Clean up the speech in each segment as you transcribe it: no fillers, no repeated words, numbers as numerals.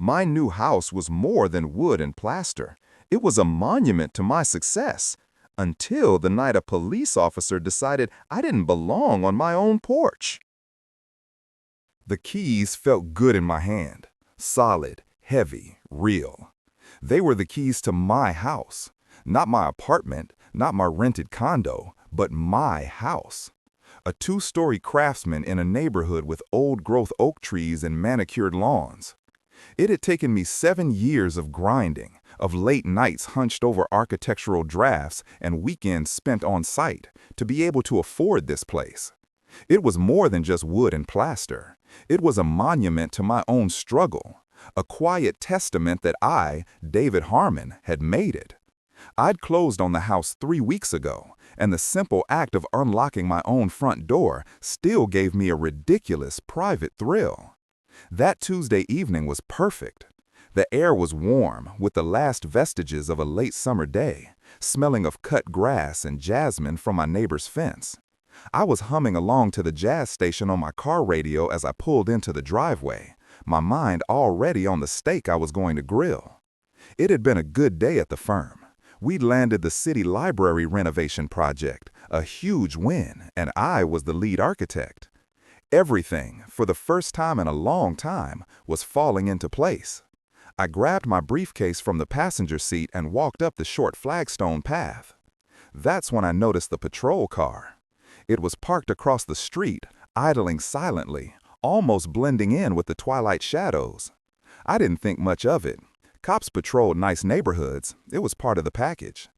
My new house was more than wood and plaster. It was a monument to my success. Until the night a police officer decided I didn't belong on my own porch. The keys felt good in my hand. Solid, heavy, real. They were the keys to my house. Not my apartment, not my rented condo, but my house. A two-story craftsman in a neighborhood with old-growth oak trees and manicured lawns. It had taken me 7 years of grinding, of late nights hunched over architectural drafts and weekends spent on site to be able to afford this place. It was more than just wood and plaster. It was a monument to my own struggle, a quiet testament that I, David Harmon, had made it. I'd closed on the house 3 weeks ago, and the simple act of unlocking my own front door still gave me a ridiculous private thrill. That Tuesday evening was perfect. The air was warm, with the last vestiges of a late summer day, smelling of cut grass and jasmine from my neighbor's fence. I was humming along to the jazz station on my car radio as I pulled into the driveway, my mind already on the steak I was going to grill. It had been a good day at the firm. We'd landed the city library renovation project, a huge win, and I was the lead architect. Everything, for the first time in a long time, was falling into place. I grabbed my briefcase from the passenger seat and walked up the short flagstone path. That's when I noticed the patrol car. It was parked across the street, idling silently, almost blending in with the twilight shadows. I didn't think much of it. Cops patrolled nice neighborhoods. It was part of the package.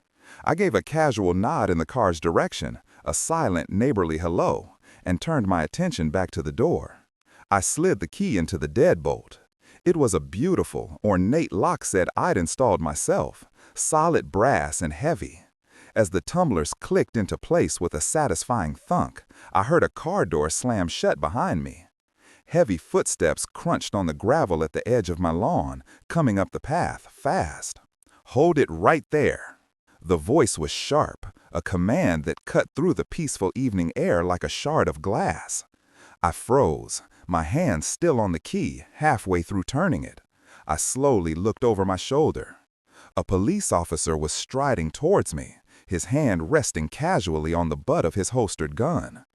I gave a casual nod in the car's direction, a silent, neighborly hello, and turned my attention back to the door. I slid the key into the deadbolt. It was a beautiful, ornate lock set I'd installed myself, solid brass and heavy. As the tumblers clicked into place with a satisfying thunk, I heard a car door slam shut behind me. Heavy footsteps crunched on the gravel at the edge of my lawn, coming up the path fast. "Hold it right there." The voice was sharp, a command that cut through the peaceful evening air like a shard of glass. I froze, my hand still on the key, halfway through turning it. I slowly looked over my shoulder. A police officer was striding towards me, his hand resting casually on the butt of his holstered gun.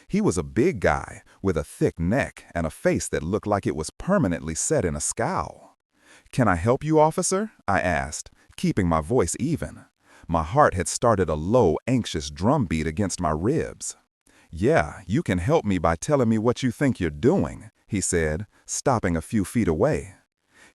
He was a big guy, with a thick neck and a face that looked like it was permanently set in a scowl. "Can I help you, officer?" I asked, keeping my voice even. My heart had started a low, anxious drumbeat against my ribs. "Yeah, you can help me by telling me what you think you're doing," he said, stopping a few feet away.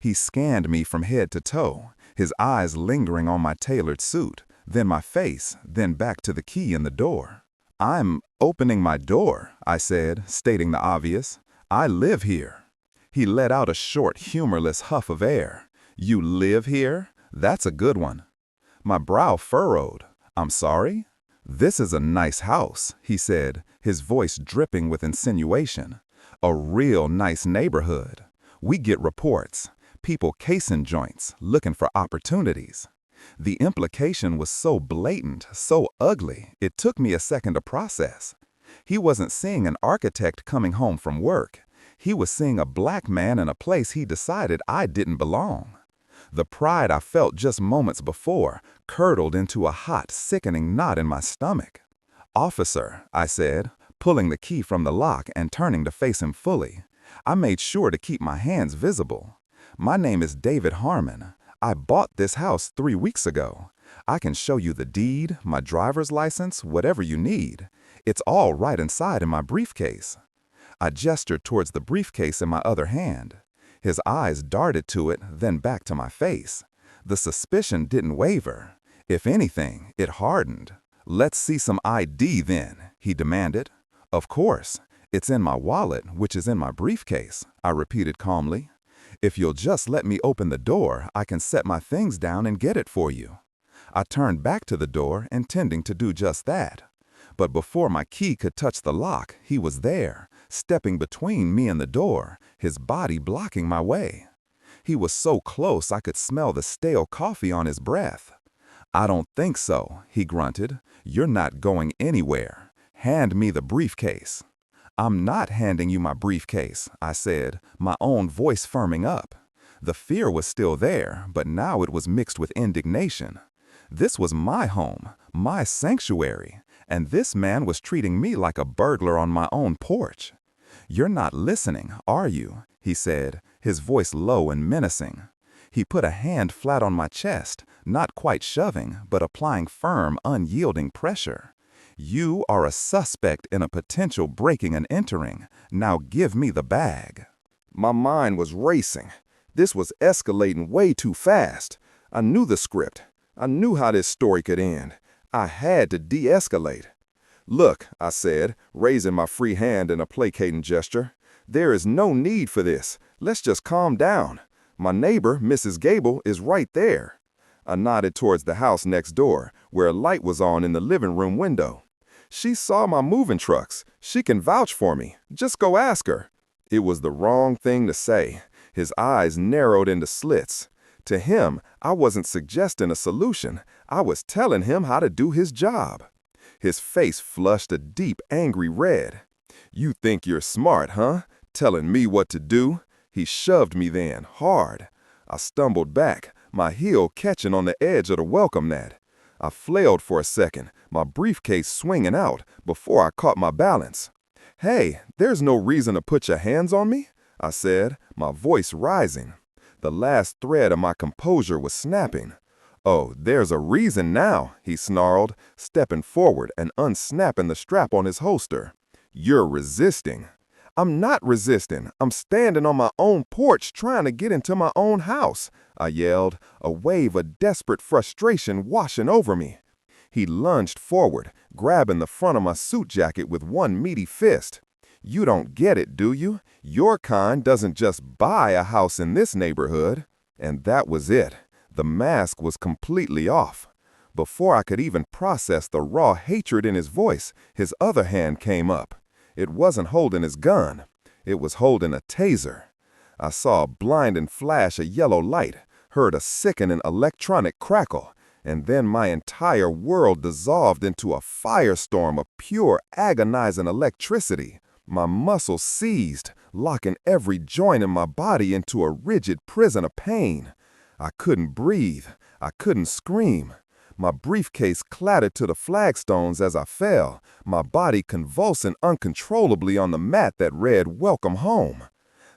He scanned me from head to toe, his eyes lingering on my tailored suit, then my face, then back to the key in the door. "I'm opening my door," I said, stating the obvious. "I live here." He let out a short, humorless huff of air. "You live here? That's a good one." My brow furrowed. "I'm sorry?" "This is a nice house," he said, his voice dripping with insinuation. "A real nice neighborhood. We get reports. People casing joints, looking for opportunities." The implication was so blatant, so ugly, it took me a second to process. He wasn't seeing an architect coming home from work. He was seeing a black man in a place he decided I didn't belong. The pride I felt just moments before curdled into a hot, sickening knot in my stomach. "Officer," I said, pulling the key from the lock and turning to face him fully. I made sure to keep my hands visible. "My name is David Harmon. I bought this house 3 weeks ago. I can show you the deed, my driver's license, whatever you need. It's all right inside in my briefcase." I gestured towards the briefcase in my other hand. His eyes darted to it, then back to my face. The suspicion didn't waver. If anything, it hardened. "Let's see some ID then," he demanded. "Of course. It's in my wallet, which is in my briefcase," I repeated calmly. "If you'll just let me open the door, I can set my things down and get it for you." I turned back to the door, intending to do just that. But before my key could touch the lock, he was there, stepping between me and the door, his body blocking my way. He was so close I could smell the stale coffee on his breath. "I don't think so," he grunted. "You're not going anywhere. Hand me the briefcase." "I'm not handing you my briefcase," I said, my own voice firming up. The fear was still there, but now it was mixed with indignation. This was my home, my sanctuary, and this man was treating me like a burglar on my own porch. "You're not listening, are you?" he said, his voice low and menacing. He put a hand flat on my chest, not quite shoving, but applying firm, unyielding pressure. "You are a suspect in a potential breaking and entering. Now give me the bag." My mind was racing. This was escalating way too fast. I knew the script. I knew how this story could end. I had to de-escalate. "Look," I said, raising my free hand in a placating gesture, "there is no need for this. Let's just calm down. My neighbor, Mrs. Gable, is right there." I nodded towards the house next door, where a light was on in the living room window. "She saw my moving trucks. She can vouch for me. Just go ask her." It was the wrong thing to say. His eyes narrowed into slits. To him, I wasn't suggesting a solution. I was telling him how to do his job. His face flushed a deep, angry red. "You think you're smart, huh? Telling me what to do?" He shoved me then, hard. I stumbled back, my heel catching on the edge of the welcome mat. I flailed for a second, my briefcase swinging out, before I caught my balance. "Hey, there's no reason to put your hands on me," I said, my voice rising. The last thread of my composure was snapping. "Oh, there's a reason now," he snarled, stepping forward and unsnapping the strap on his holster. "You're resisting." "I'm not resisting. I'm standing on my own porch trying to get into my own house," I yelled, a wave of desperate frustration washing over me. He lunged forward, grabbing the front of my suit jacket with one meaty fist. "You don't get it, do you? Your kind doesn't just buy a house in this neighborhood." And that was it. The mask was completely off. Before I could even process the raw hatred in his voice, his other hand came up. It wasn't holding his gun. It was holding a taser. I saw a blinding flash of yellow light, heard a sickening electronic crackle, and then my entire world dissolved into a firestorm of pure, agonizing electricity. My muscles seized, locking every joint in my body into a rigid prison of pain. I couldn't breathe. I couldn't scream. My briefcase clattered to the flagstones as I fell, my body convulsing uncontrollably on the mat that read "Welcome Home."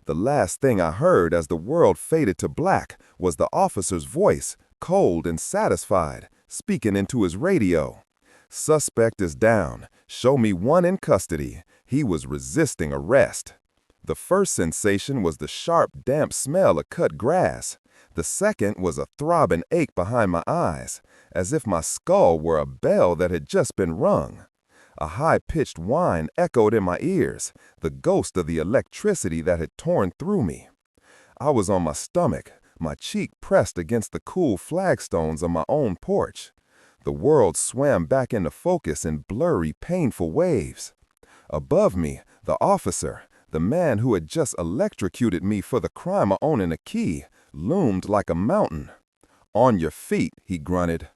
The last thing I heard as the world faded to black was the officer's voice, cold and satisfied, speaking into his radio. "Suspect is down. Show me one in custody. He was resisting arrest." The first sensation was the sharp, damp smell of cut grass. The second was a throbbing ache behind my eyes, as if my skull were a bell that had just been rung. A high-pitched whine echoed in my ears, the ghost of the electricity that had torn through me. I was on my stomach, my cheek pressed against the cool flagstones of my own porch. The world swam back into focus in blurry, painful waves. Above me, the officer, the man who had just electrocuted me for the crime of owning a key, loomed like a mountain. "On your feet," he grunted.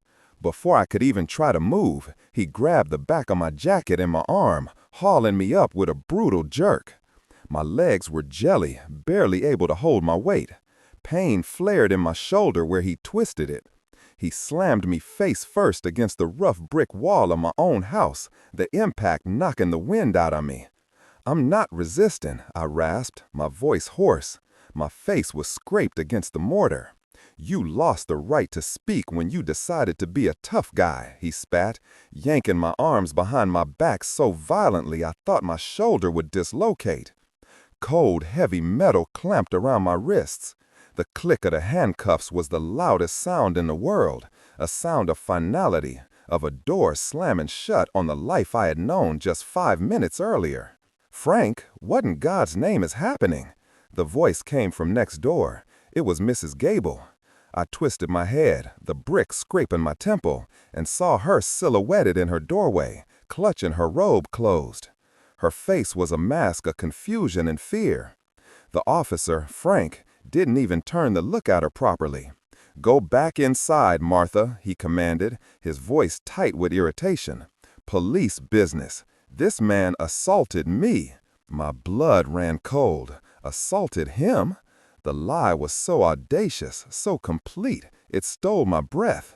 Before I could even try to move, he grabbed the back of my jacket and my arm, hauling me up with a brutal jerk. My legs were jelly, barely able to hold my weight. Pain flared in my shoulder where he twisted it. He slammed me face first against the rough brick wall of my own house, the impact knocking the wind out of me. "I'm not resisting," I rasped, my voice hoarse. My face was scraped against the mortar. "You lost the right to speak when you decided to be a tough guy," he spat, yanking my arms behind my back so violently I thought my shoulder would dislocate. Cold, heavy metal clamped around my wrists. The click of the handcuffs was the loudest sound in the world, a sound of finality, of a door slamming shut on the life I had known just 5 minutes earlier. "Frank, what in God's name is happening?" The voice came from next door. It was Mrs. Gable. I twisted my head, the brick scraping my temple, and saw her silhouetted in her doorway, clutching her robe closed. Her face was a mask of confusion and fear. The officer, Frank, didn't even turn to look at her properly. "Go back inside, Martha," he commanded, his voice tight with irritation. "Police business. This man assaulted me." My blood ran cold. Assaulted him? The lie was so audacious, so complete, it stole my breath.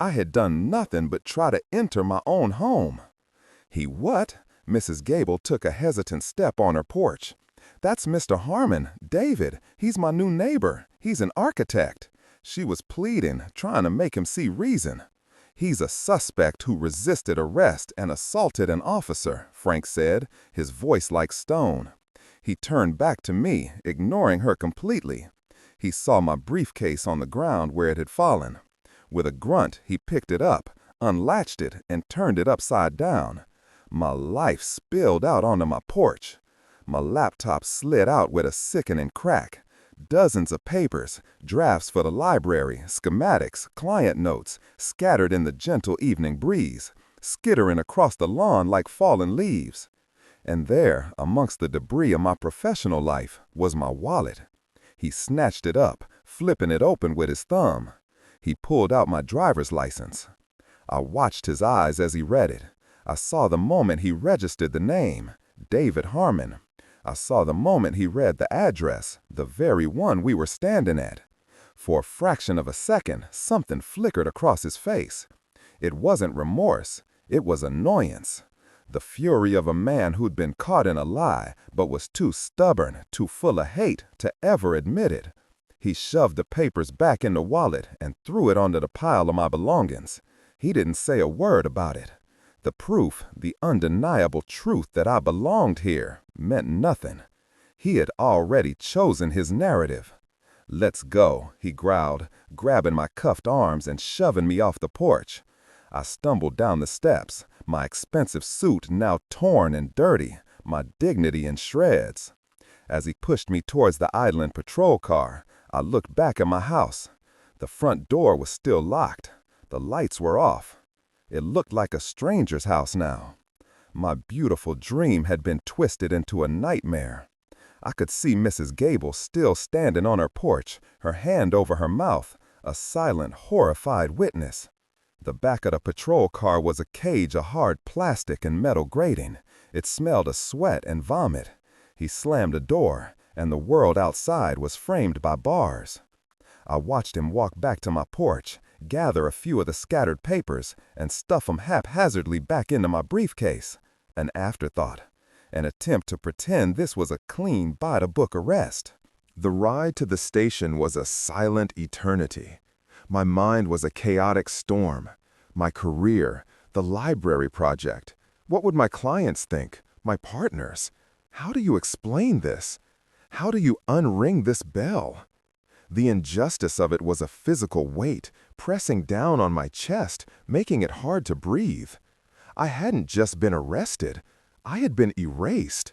I had done nothing but try to enter my own home. He what? Mrs. Gable took a hesitant step on her porch. That's Mr. Harmon, David. He's my new neighbor. He's an architect. She was pleading, trying to make him see reason. He's a suspect who resisted arrest and assaulted an officer, Frank said, his voice like stone. He turned back to me, ignoring her completely. He saw my briefcase on the ground where it had fallen. With a grunt, he picked it up, unlatched it, and turned it upside down. My life spilled out onto my porch. My laptop slid out with a sickening crack. Dozens of papers, drafts for the library, schematics, client notes, scattered in the gentle evening breeze, skittering across the lawn like fallen leaves. And there, amongst the debris of my professional life, was my wallet. He snatched it up, flipping it open with his thumb. He pulled out my driver's license. I watched his eyes as he read it. I saw the moment he registered the name, David Harmon. I saw the moment he read the address, the very one we were standing at. For a fraction of a second, something flickered across his face. It wasn't remorse, it was annoyance. The fury of a man who'd been caught in a lie, but was too stubborn, too full of hate to ever admit it. He shoved the papers back in the wallet and threw it onto the pile of my belongings. He didn't say a word about it. The proof, the undeniable truth that I belonged here, meant nothing. He had already chosen his narrative. "Let's go," he growled, grabbing my cuffed arms and shoving me off the porch. I stumbled down the steps, my expensive suit now torn and dirty, my dignity in shreds. As he pushed me towards the idling patrol car, I looked back at my house. The front door was still locked. The lights were off. It looked like a stranger's house now. My beautiful dream had been twisted into a nightmare. I could see Mrs. Gable still standing on her porch, her hand over her mouth, a silent, horrified witness. The back of the patrol car was a cage of hard plastic and metal grating. It smelled of sweat and vomit. He slammed a door, and the world outside was framed by bars. I watched him walk back to my porch, gather a few of the scattered papers, and stuff them haphazardly back into my briefcase. An afterthought. An attempt to pretend this was a clean, by-the-book arrest. The ride to the station was a silent eternity. My mind was a chaotic storm. My career, the library project. What would my clients think? My partners? How do you explain this? How do you unring this bell? The injustice of it was a physical weight, pressing down on my chest, making it hard to breathe. I hadn't just been arrested. I had been erased.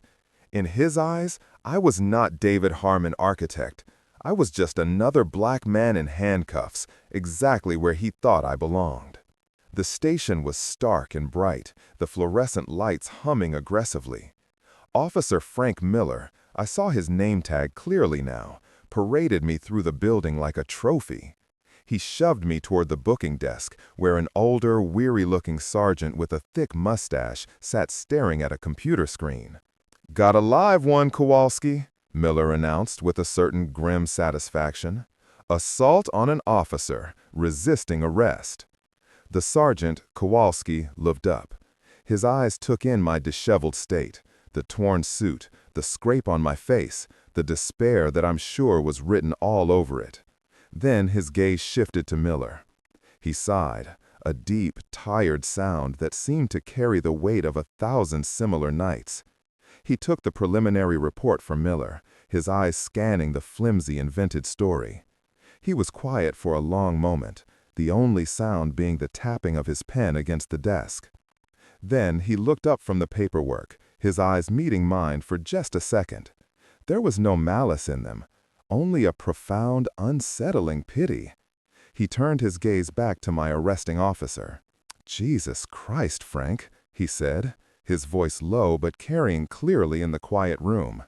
In his eyes, I was not David Harmon, architect. I was just another black man in handcuffs, exactly where he thought I belonged. The station was stark and bright, the fluorescent lights humming aggressively. Officer Frank Miller, I saw his name tag clearly now, paraded me through the building like a trophy. He shoved me toward the booking desk, where an older, weary-looking sergeant with a thick mustache sat staring at a computer screen. "Got a live one, Kowalski," Miller announced with a certain grim satisfaction. "Assault on an officer, resisting arrest." The sergeant, Kowalski, looked up. His eyes took in my disheveled state, the torn suit, the scrape on my face, the despair that I'm sure was written all over it. Then his gaze shifted to Miller. He sighed, a deep, tired sound that seemed to carry the weight of 1,000 similar nights. He took the preliminary report from Miller, his eyes scanning the flimsy invented story. He was quiet for a long moment, the only sound being the tapping of his pen against the desk. Then he looked up from the paperwork, his eyes meeting mine for just a second. There was no malice in them, only a profound, unsettling pity. He turned his gaze back to my arresting officer. "Jesus Christ, Frank," he said, his voice low but carrying clearly in the quiet room.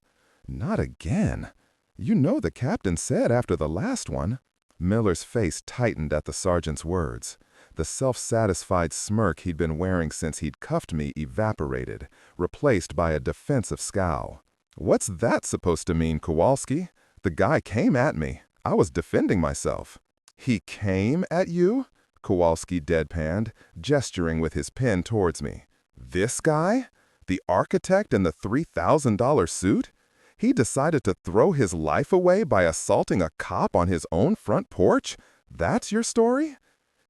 "Not again. You know the captain said after the last one." Miller's face tightened at the sergeant's words. The self-satisfied smirk he'd been wearing since he'd cuffed me evaporated, replaced by a defensive scowl. "What's that supposed to mean, Kowalski? The guy came at me. I was defending myself. He came at you? Kowalski deadpanned, gesturing with his pen towards me. This guy? The architect in the $3,000 suit? He decided to throw his life away by assaulting a cop on his own front porch? That's your story?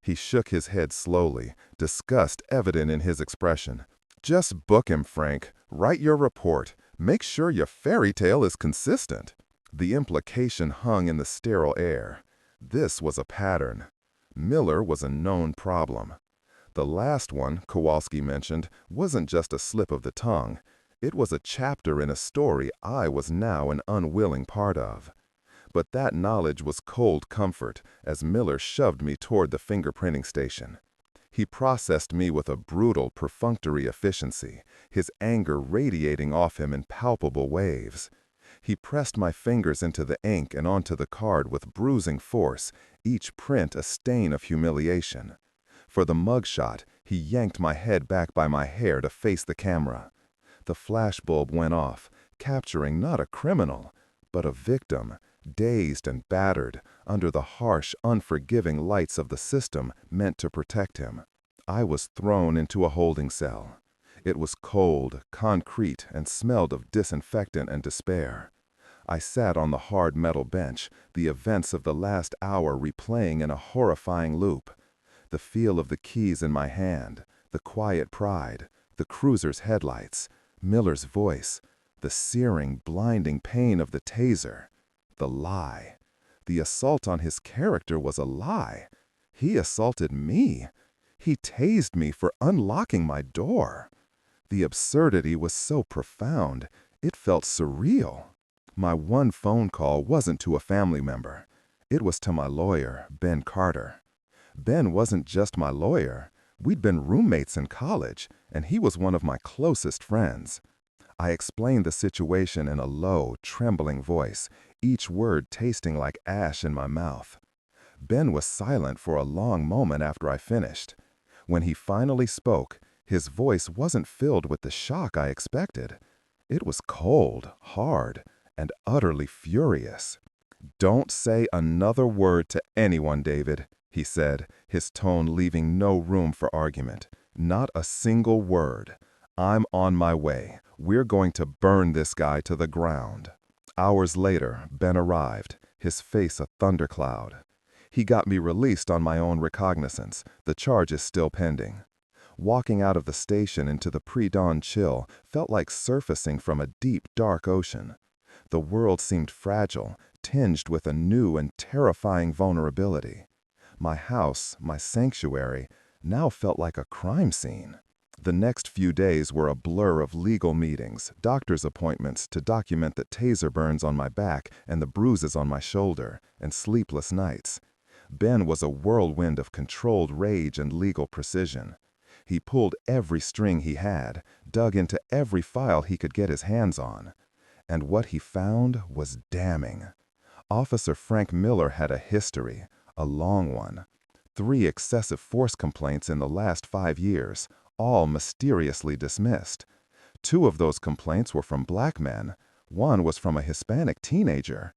He shook his head slowly, disgust evident in his expression. Just book him, Frank. Write your report. Make sure your fairy tale is consistent. The implication hung in the sterile air. This was a pattern. Miller was a known problem. The last one, Kowalski mentioned, wasn't just a slip of the tongue. It was a chapter in a story I was now an unwilling part of. But that knowledge was cold comfort as Miller shoved me toward the fingerprinting station. He processed me with a brutal, perfunctory efficiency, his anger radiating off him in palpable waves. He pressed my fingers into the ink and onto the card with bruising force, each print a stain of humiliation. For the mugshot, he yanked my head back by my hair to face the camera. The flashbulb went off, capturing not a criminal, but a victim, dazed and battered under the harsh, unforgiving lights of the system meant to protect him. I was thrown into a holding cell. It was cold, concrete, and smelled of disinfectant and despair. I sat on the hard metal bench, the events of the last hour replaying in a horrifying loop. The feel of the keys in my hand, the quiet pride, the cruiser's headlights, Miller's voice, the searing, blinding pain of the taser. The lie. The assault on his character was a lie. He assaulted me. He tased me for unlocking my door. The absurdity was so profound, it felt surreal. My one phone call wasn't to a family member. It was to my lawyer, Ben Carter. Ben wasn't just my lawyer. We'd been roommates in college, and he was one of my closest friends. I explained the situation in a low, trembling voice, each word tasting like ash in my mouth. Ben was silent for a long moment after I finished. When he finally spoke, his voice wasn't filled with the shock I expected. It was cold, hard, and utterly furious. "Don't say another word to anyone, David," he said, his tone leaving no room for argument. "Not a single word. I'm on my way. We're going to burn this guy to the ground." Hours later, Ben arrived, his face a thundercloud. He got me released on my own recognizance, the charges still pending. Walking out of the station into the pre-dawn chill felt like surfacing from a deep, dark ocean. The world seemed fragile, tinged with a new and terrifying vulnerability. My house, my sanctuary, now felt like a crime scene. The next few days were a blur of legal meetings, doctor's appointments to document the taser burns on my back and the bruises on my shoulder, and sleepless nights. Ben was a whirlwind of controlled rage and legal precision. He pulled every string he had, dug into every file he could get his hands on. And what he found was damning. Officer Frank Miller had a history, a long one. 3 excessive force complaints in the last 5 years, all mysteriously dismissed. 2 of those complaints were from black men. 1 was from a Hispanic teenager.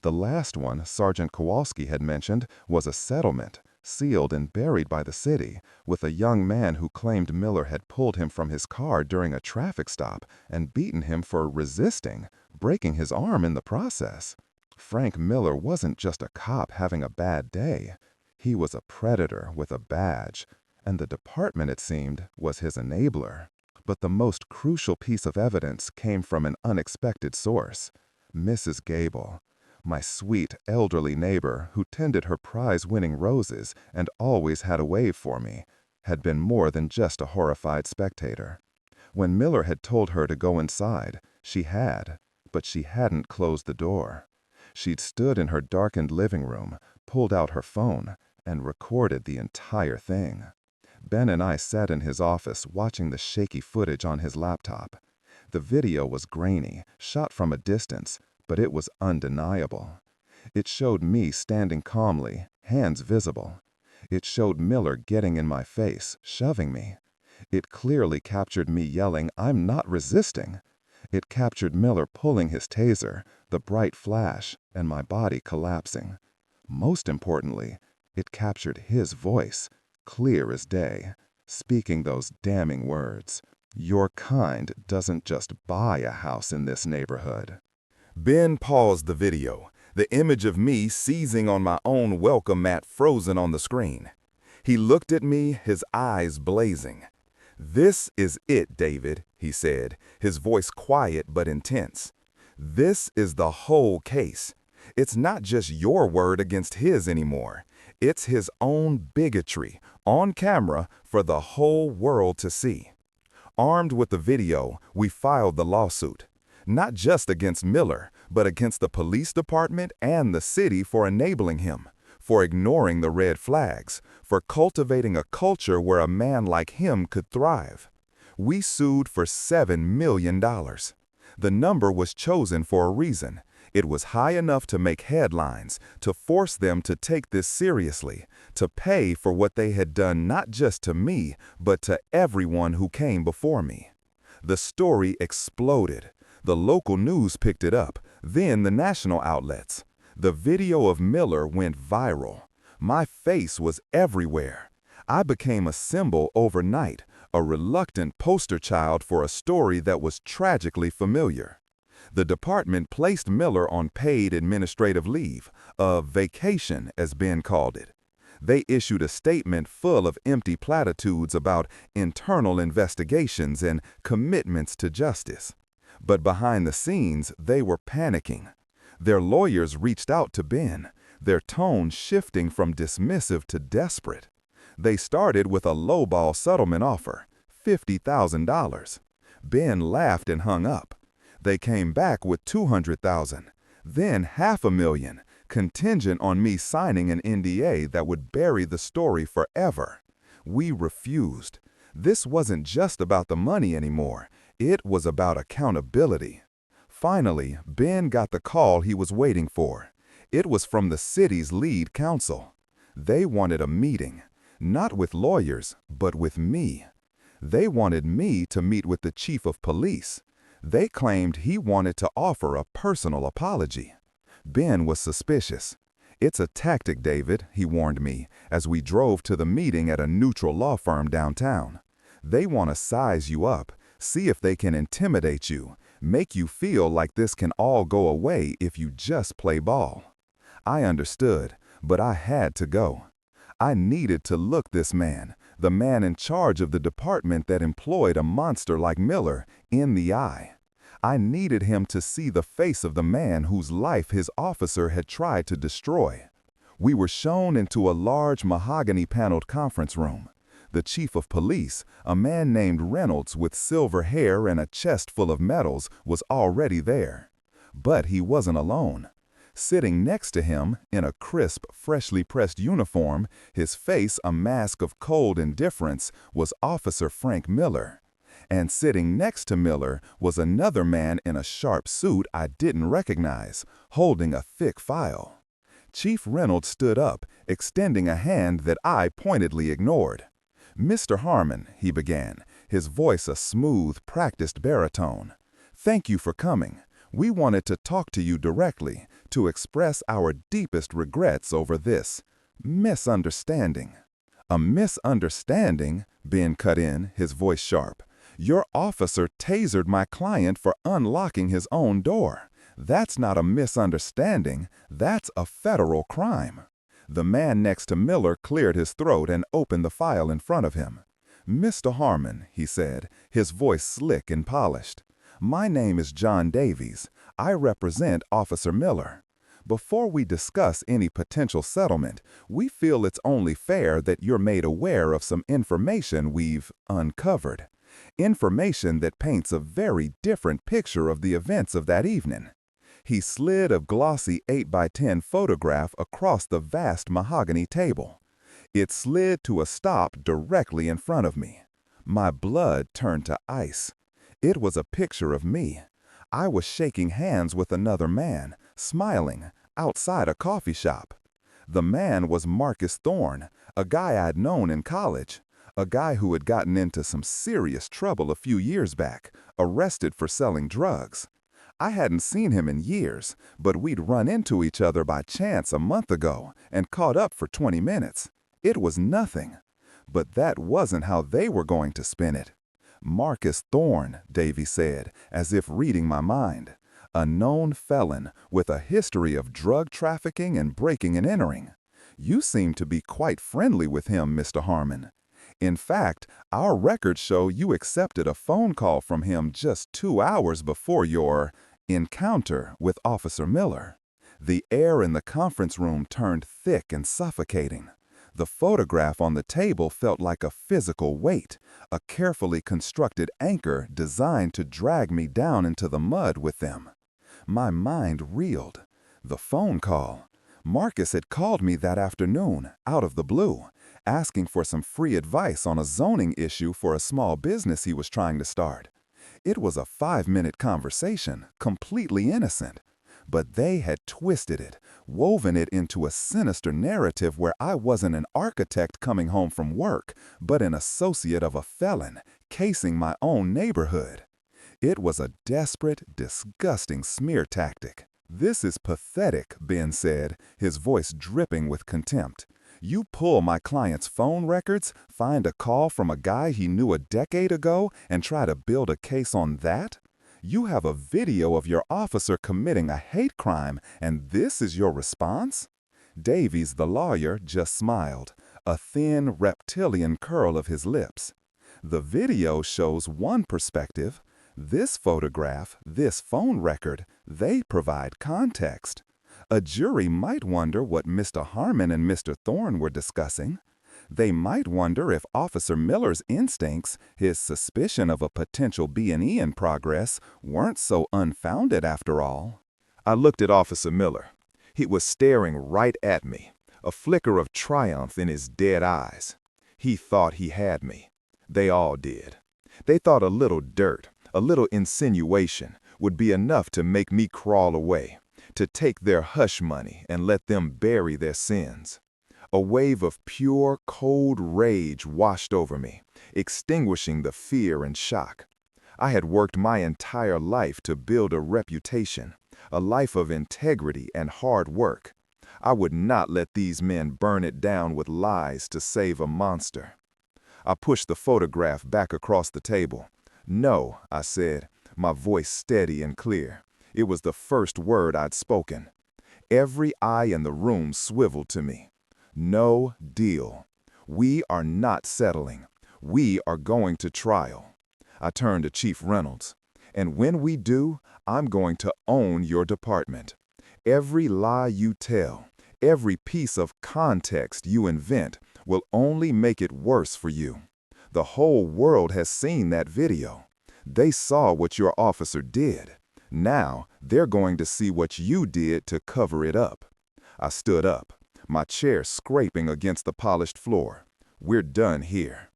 The last one, Sergeant Kowalski had mentioned, was a settlement, sealed and buried by the city, with a young man who claimed Miller had pulled him from his car during a traffic stop and beaten him for resisting, breaking his arm in the process. Frank Miller wasn't just a cop having a bad day. He was a predator with a badge, and the department, it seemed, was his enabler. But the most crucial piece of evidence came from an unexpected source: Mrs. Gable. My sweet, elderly neighbor, who tended her prize-winning roses and always had a wave for me, had been more than just a horrified spectator. When Miller had told her to go inside, she had, but she hadn't closed the door. She'd stood in her darkened living room, pulled out her phone, and recorded the entire thing. Ben and I sat in his office watching the shaky footage on his laptop. The video was grainy, shot from a distance, but it was undeniable. It showed me standing calmly, hands visible. It showed Miller getting in my face, shoving me. It clearly captured me yelling, "I'm not resisting." It captured Miller pulling his taser, the bright flash and my body collapsing. Most importantly, it captured his voice, clear as day, speaking those damning words. Your kind doesn't just buy a house in this neighborhood. Ben paused the video, the image of me seizing on my own welcome mat frozen on the screen. He looked at me, his eyes blazing. "This is it, David," he said, his voice quiet but intense. "This is the whole case. It's not just your word against his anymore. It's his own bigotry, on camera for the whole world to see." Armed with the video, we filed the lawsuit. Not just against Miller, but against the police department and the city for enabling him, for ignoring the red flags, for cultivating a culture where a man like him could thrive. We sued for $7 million. The number was chosen for a reason. It was high enough to make headlines, to force them to take this seriously, to pay for what they had done not just to me, but to everyone who came before me. The story exploded. The local news picked it up, then the national outlets. The video of Miller went viral. My face was everywhere. I became a symbol overnight, a reluctant poster child for a story that was tragically familiar. The department placed Miller on paid administrative leave, a vacation as Ben called it. They issued a statement full of empty platitudes about internal investigations and commitments to justice. But behind the scenes, they were panicking. Their lawyers reached out to Ben, their tone shifting from dismissive to desperate. They started with a lowball settlement offer, $50,000. Ben laughed and hung up. They came back with $200,000, then $500,000, contingent on me signing an NDA that would bury the story forever. We refused. This wasn't just about the money anymore. It was about accountability. Finally, Ben got the call he was waiting for. It was from the city's lead counsel. They wanted a meeting, not with lawyers, but with me. They wanted me to meet with the chief of police. They claimed he wanted to offer a personal apology. Ben was suspicious. "It's a tactic, David," he warned me as we drove to the meeting at a neutral law firm downtown. "They want to size you up, see if they can intimidate you, make you feel like this can all go away if you just play ball." I understood, but I had to go. I needed to look this man, the man in charge of the department that employed a monster like Miller, in the eye. I needed him to see the face of the man whose life his officer had tried to destroy. We were shown into a large mahogany-paneled conference room. The chief of police, a man named Reynolds with silver hair and a chest full of medals, was already there. But he wasn't alone. Sitting next to him, in a crisp, freshly pressed uniform, his face a mask of cold indifference, was Officer Frank Miller. And sitting next to Miller was another man in a sharp suit I didn't recognize, holding a thick file. Chief Reynolds stood up, extending a hand that I pointedly ignored. "Mr. Harmon," he began, his voice a smooth, practiced baritone. "Thank you for coming. We wanted to talk to you directly, to express our deepest regrets over this misunderstanding." "A misunderstanding?" Ben cut in, his voice sharp. "Your officer tasered my client for unlocking his own door. That's not a misunderstanding, that's a federal crime." The man next to Miller cleared his throat and opened the file in front of him. "Mr. Harmon," he said, his voice slick and polished. "My name is John Davies. I represent Officer Miller. Before we discuss any potential settlement, we feel it's only fair that you're made aware of some information we've uncovered. Information that paints a very different picture of the events of that evening." He slid a glossy 8x10 photograph across the vast mahogany table. It slid to a stop directly in front of me. My blood turned to ice. It was a picture of me. I was shaking hands with another man, smiling, outside a coffee shop. The man was Marcus Thorne, a guy I'd known in college, a guy who had gotten into some serious trouble a few years back, arrested for selling drugs. I hadn't seen him in years, but we'd run into each other by chance a month ago and caught up for 20 minutes. It was nothing. But that wasn't how they were going to spin it. Marcus Thorne, Davy said, as if reading my mind. A known felon with a history of drug trafficking and breaking and entering. You seem to be quite friendly with him, Mr. Harmon. In fact, our records show you accepted a phone call from him just 2 hours before your encounter with Officer Miller. The air in the conference room turned thick and suffocating. The photograph on the table felt like a physical weight, a carefully constructed anchor designed to drag me down into the mud with them. My mind reeled. The phone call. Marcus had called me that afternoon, out of the blue, asking for some free advice on a zoning issue for a small business he was trying to start. It was a 5-minute conversation, completely innocent. But they had twisted it, woven it into a sinister narrative where I wasn't an architect coming home from work, but an associate of a felon, casing my own neighborhood. It was a desperate, disgusting smear tactic. "This is pathetic," Ben said, his voice dripping with contempt. "You pull my client's phone records, find a call from a guy he knew a decade ago, and try to build a case on that? You have a video of your officer committing a hate crime, and this is your response?" Davies, the lawyer, just smiled, a thin, reptilian curl of his lips. "The video shows one perspective. This photograph, this phone record, they provide context. A jury might wonder what Mr. Harmon and Mr. Thorne were discussing. They might wonder if Officer Miller's instincts, his suspicion of a potential B&E in progress, weren't so unfounded after all." I looked at Officer Miller. He was staring right at me, a flicker of triumph in his dead eyes. He thought he had me. They all did. They thought a little dirt, a little insinuation, would be enough to make me crawl away, to take their hush money and let them bury their sins. A wave of pure, cold rage washed over me, extinguishing the fear and shock. I had worked my entire life to build a reputation, a life of integrity and hard work. I would not let these men burn it down with lies to save a monster. I pushed the photograph back across the table. "No," I said, my voice steady and clear. It was the first word I'd spoken. Every eye in the room swiveled to me. "No deal. We are not settling. We are going to trial." I turned to Chief Reynolds. "And when we do, I'm going to own your department. Every lie you tell, every piece of context you invent will only make it worse for you. The whole world has seen that video. They saw what your officer did. Now they're going to see what you did to cover it up." I stood up, my chair scraping against the polished floor. "We're done here."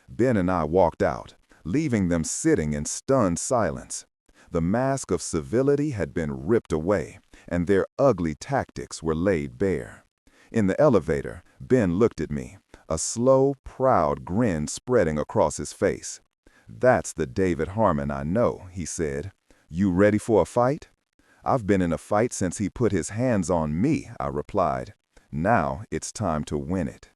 Ben and I walked out, leaving them sitting in stunned silence. The mask of civility had been ripped away, and their ugly tactics were laid bare. In the elevator, Ben looked at me, a slow, proud grin spreading across his face. "That's the David Harmon I know," he said. "You ready for a fight?" "I've been in a fight since he put his hands on me," I replied. "Now it's time to win it."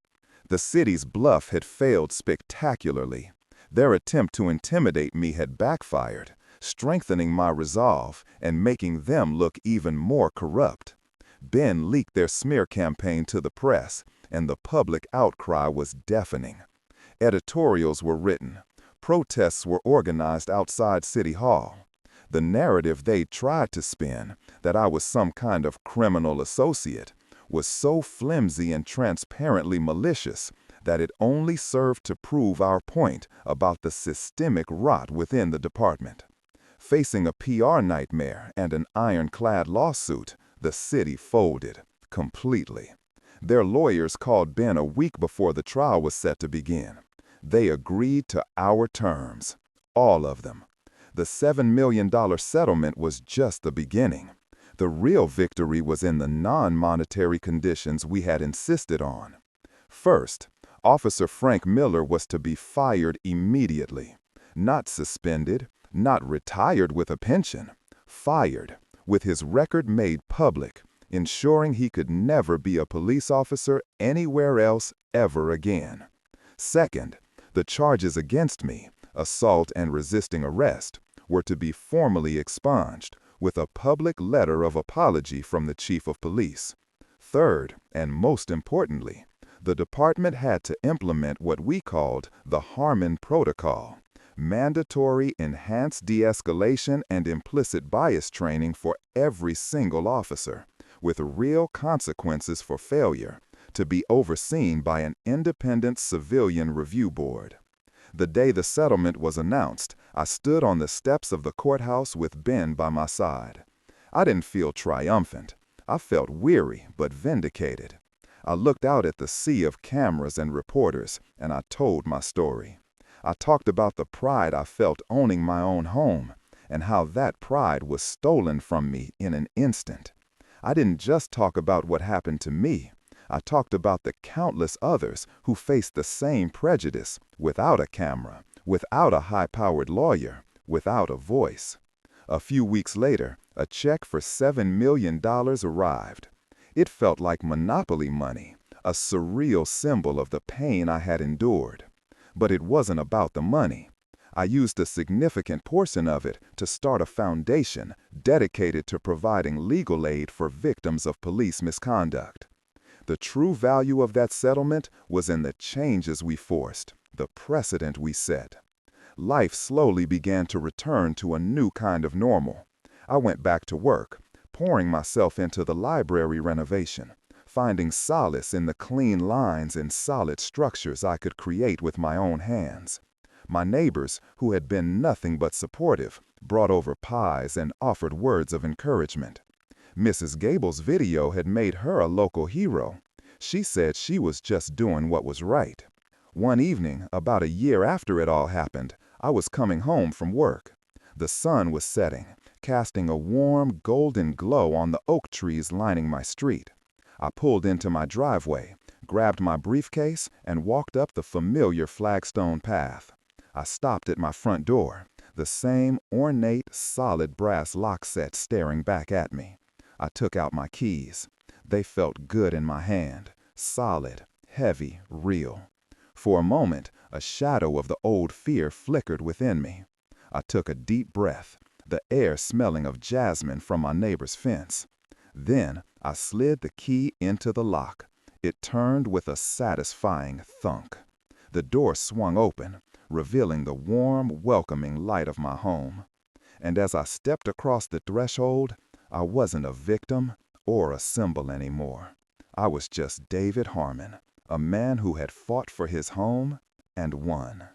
The city's bluff had failed spectacularly. Their attempt to intimidate me had backfired, strengthening my resolve and making them look even more corrupt. Ben leaked their smear campaign to the press, and the public outcry was deafening. Editorials were written. Protests were organized outside City Hall. The narrative they tried to spin, that I was some kind of criminal associate, was so flimsy and transparently malicious that it only served to prove our point about the systemic rot within the department. Facing a PR nightmare and an ironclad lawsuit, the city folded completely. Their lawyers called Ben a week before the trial was set to begin. They agreed to our terms, all of them. The $7 million settlement was just the beginning. The real victory was in the non-monetary conditions we had insisted on. First, Officer Frank Miller was to be fired immediately. Not suspended, not retired with a pension. Fired, with his record made public, ensuring he could never be a police officer anywhere else ever again. Second, the charges against me, assault and resisting arrest, were to be formally expunged, with a public letter of apology from the chief of police. Third, and most importantly, the department had to implement what we called the Harmon Protocol, mandatory enhanced de-escalation and implicit bias training for every single officer, with real consequences for failure, to be overseen by an independent civilian review board. The day the settlement was announced, I stood on the steps of the courthouse with Ben by my side. I didn't feel triumphant. I felt weary but vindicated. I looked out at the sea of cameras and reporters, and I told my story. I talked about the pride I felt owning my own home, and how that pride was stolen from me in an instant. I didn't just talk about what happened to me. I talked about the countless others who faced the same prejudice, without a camera, without a high-powered lawyer, without a voice. A few weeks later, a check for $7 million arrived. It felt like monopoly money, a surreal symbol of the pain I had endured. But it wasn't about the money. I used a significant portion of it to start a foundation dedicated to providing legal aid for victims of police misconduct. The true value of that settlement was in the changes we forced, the precedent we set. Life slowly began to return to a new kind of normal. I went back to work, pouring myself into the library renovation, finding solace in the clean lines and solid structures I could create with my own hands. My neighbors, who had been nothing but supportive, brought over pies and offered words of encouragement. Mrs. Gable's video had made her a local hero. She said she was just doing what was right. One evening, about a year after it all happened, I was coming home from work. The sun was setting, casting a warm, golden glow on the oak trees lining my street. I pulled into my driveway, grabbed my briefcase, and walked up the familiar flagstone path. I stopped at my front door, the same ornate, solid brass lock set staring back at me. I took out my keys. They felt good in my hand, solid, heavy, real. For a moment, a shadow of the old fear flickered within me. I took a deep breath, the air smelling of jasmine from my neighbor's fence. Then I slid the key into the lock. It turned with a satisfying thunk. The door swung open, revealing the warm, welcoming light of my home. And as I stepped across the threshold, I wasn't a victim or a symbol anymore. I was just David Harmon, a man who had fought for his home and won.